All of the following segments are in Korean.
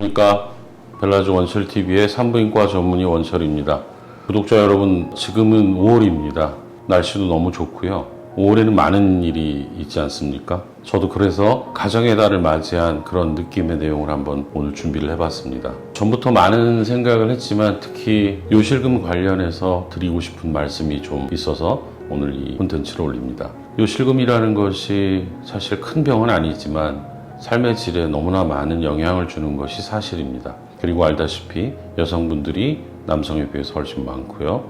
그러니까 벨라즈 원철TV의 산부인과 전문의 원철입니다. 구독자 여러분, 지금은 5월입니다. 날씨도 너무 좋고요. 5월에는 많은 일이 있지 않습니까? 저도 그래서 가정의 달을 맞이한 그런 느낌의 내용을 한번 오늘 준비를 해봤습니다. 전부터 많은 생각을 했지만 특히 요실금 관련해서 드리고 싶은 말씀이 좀 있어서 오늘 이 콘텐츠를 올립니다. 요실금이라는 것이 사실 큰 병은 아니지만 삶의 질에 너무나 많은 영향을 주는 것이 사실입니다. 그리고 알다시피 여성분들이 남성에 비해서 훨씬 많고요.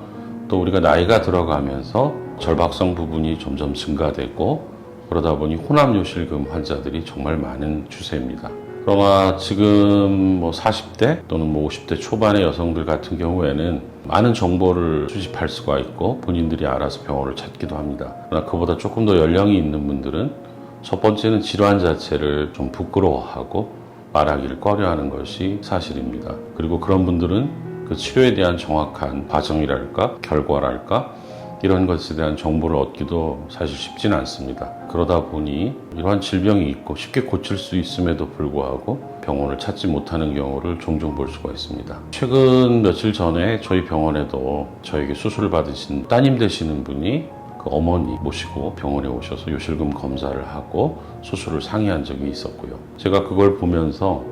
또 우리가 나이가 들어가면서 절박성 부분이 점점 증가되고 그러다 보니 호남요실금 환자들이 정말 많은 추세입니다. 그러나 지금 40대 또는 50대 초반의 여성들 같은 경우에는 많은 정보를 수집할 수가 있고 본인들이 알아서 병원을 찾기도 합니다. 그러나 그보다 조금 더 연령이 있는 분들은 첫 번째는 질환 자체를 좀 부끄러워하고 말하기를 꺼려하는 것이 사실입니다. 그리고 그런 분들은 그 치료에 대한 정확한 과정이랄까 결과랄까 이런 것에 대한 정보를 얻기도 사실 쉽지는 않습니다. 그러다 보니 이러한 질병이 있고 쉽게 고칠 수 있음에도 불구하고 병원을 찾지 못하는 경우를 종종 볼 수가 있습니다. 최근 며칠 전에 저희 병원에도 저에게 수술을 받으신 따님 되시는 분이 그 어머니 모시고 병원에 오셔서 요실금 검사를 하고 수술을 상의한 적이 있었고요. 제가 그걸 보면서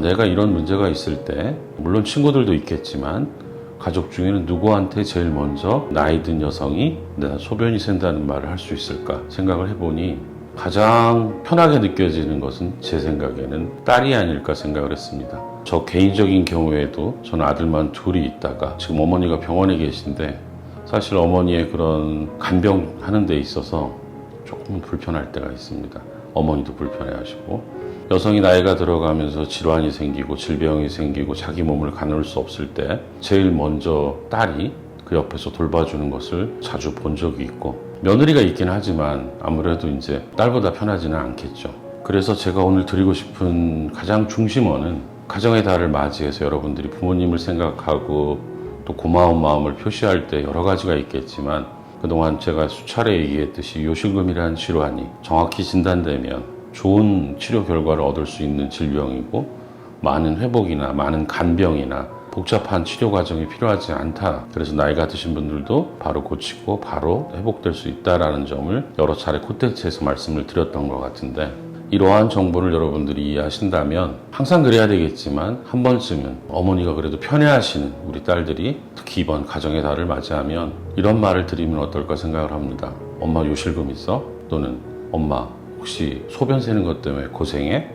내가 이런 문제가 있을 때 물론 친구들도 있겠지만 가족 중에는 누구한테 제일 먼저 나이 든 여성이 내가 소변이 샌다는 말을 할 수 있을까 생각을 해보니 가장 편하게 느껴지는 것은 제 생각에는 딸이 아닐까 생각을 했습니다. 저 개인적인 경우에도 저는 아들만 둘이 있다가 지금 어머니가 병원에 계신데 사실 어머니의 그런 간병하는 데 있어서 조금 불편할 때가 있습니다. 어머니도 불편해하시고 여성이 나이가 들어가면서 질환이 생기고 질병이 생기고 자기 몸을 가눌 수 없을 때 제일 먼저 딸이 그 옆에서 돌봐주는 것을 자주 본 적이 있고 며느리가 있긴 하지만 아무래도 이제 딸보다 편하지는 않겠죠. 그래서 제가 오늘 드리고 싶은 가장 중심어는 가정의 달을 맞이해서 여러분들이 부모님을 생각하고 또 고마운 마음을 표시할 때 여러 가지가 있겠지만 그동안 제가 수차례 얘기했듯이 요실금이라는 질환이 정확히 진단되면 좋은 치료 결과를 얻을 수 있는 질병이고 많은 회복이나 많은 간병이나 복잡한 치료 과정이 필요하지 않다. 그래서 나이가 드신 분들도 바로 고치고 바로 회복될 수 있다는 점을 여러 차례 콘텐츠에서 말씀을 드렸던 것 같은데 이러한 정보를 여러분들이 이해하신다면 항상 그래야 되겠지만 한 번쯤은 어머니가 그래도 편해하시는 우리 딸들이 특히 이번 가정의 달을 맞이하면 이런 말을 드리면 어떨까 생각을 합니다. 엄마 요실금 있어? 또는 엄마 혹시 소변 새는 것 때문에 고생해?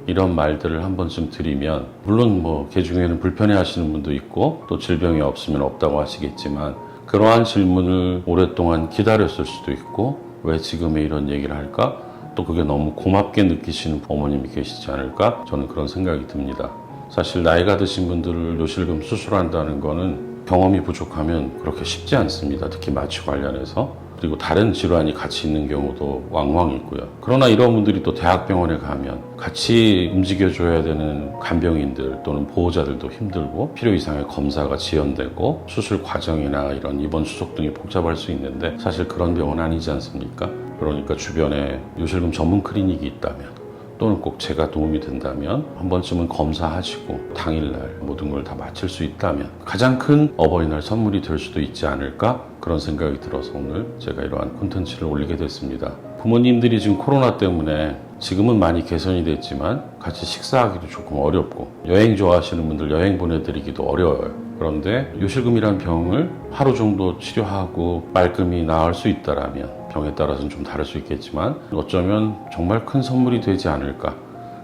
이런 말들을 한 번쯤 드리면 물론 그 중에는 불편해 하시는 분도 있고 또 질병이 없으면 없다고 하시겠지만 그러한 질문을 오랫동안 기다렸을 수도 있고 왜 지금에 이런 얘기를 할까? 또 그게 너무 고맙게 느끼시는 어머님이 계시지 않을까? 저는 그런 생각이 듭니다. 사실 나이가 드신 분들을 요실금 수술한다는 거는 경험이 부족하면 그렇게 쉽지 않습니다. 특히 마취 관련해서. 그리고 다른 질환이 같이 있는 경우도 왕왕 있고요. 그러나 이런 분들이 또 대학병원에 가면 같이 움직여줘야 되는 간병인들 또는 보호자들도 힘들고 필요 이상의 검사가 지연되고 수술 과정이나 이런 입원 수속 등이 복잡할 수 있는데 사실 그런 병원은 아니지 않습니까? 그러니까 주변에 요실금 전문 클리닉이 있다면 또는 꼭 제가 도움이 된다면 한 번쯤은 검사하시고 당일날 모든 걸 다 마칠 수 있다면 가장 큰 어버이날 선물이 될 수도 있지 않을까 그런 생각이 들어서 오늘 제가 이러한 콘텐츠를 올리게 됐습니다. 부모님들이 지금 코로나 때문에 지금은 많이 개선이 됐지만 같이 식사하기도 조금 어렵고 여행 좋아하시는 분들 여행 보내드리기도 어려워요. 그런데 요실금이라는 병을 하루 정도 치료하고 말끔히 나을 수 있다라면 병에 따라서는 좀 다를 수 있겠지만 어쩌면 정말 큰 선물이 되지 않을까.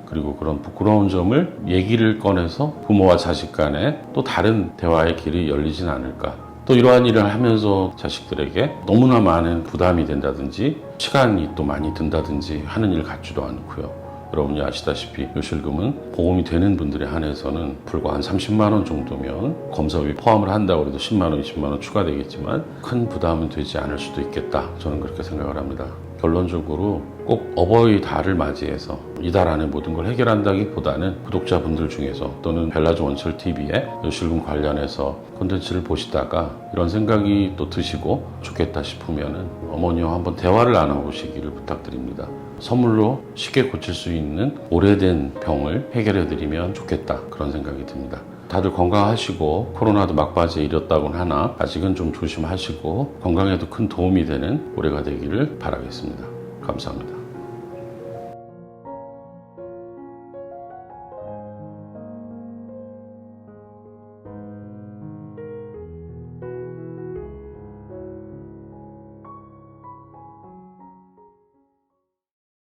그리고 그런 부끄러운 점을 얘기를 꺼내서 부모와 자식 간에 또 다른 대화의 길이 열리진 않을까. 또 이러한 일을 하면서 자식들에게 너무나 많은 부담이 된다든지 시간이 또 많이 든다든지 하는 일 같지도 않고요. 여러분이 아시다시피 요실금은 보험이 되는 분들에 한해서는 불과 한 30만 원 정도면 검사비 포함을 한다고 해도 10만 원, 20만 원 추가되겠지만 큰 부담은 되지 않을 수도 있겠다. 저는 그렇게 생각을 합니다. 결론적으로 꼭 어버이 달을 맞이해서 이달 안에 모든 걸 해결한다기보다는 구독자분들 중에서 또는 벨라즈 원철 TV의 요실금 관련해서 콘텐츠를 보시다가 이런 생각이 또 드시고 좋겠다 싶으면은 어머니와 한번 대화를 나눠보시기를 부탁드립니다. 선물로 쉽게 고칠 수 있는 오래된 병을 해결해드리면 좋겠다, 그런 생각이 듭니다. 다들 건강하시고 코로나도 막바지에 이뤘다곤 하나 아직은 좀 조심하시고 건강에도 큰 도움이 되는 올해가 되기를 바라겠습니다. 감사합니다.